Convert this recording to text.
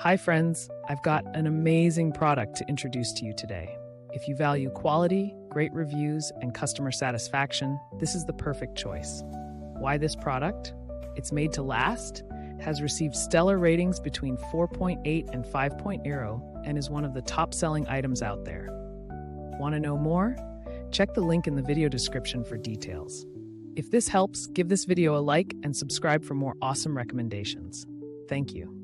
Hi friends, I've got an amazing product to introduce to you today. If you value quality, great reviews, and customer satisfaction, this is the perfect choice. Why this product? It's made to last, has received stellar ratings between 4.8 and 5.0, and is one of the top-selling items out there. Want to know more? Check the link in the video description for details. If this helps, give this video a like and subscribe for more awesome recommendations. Thank you.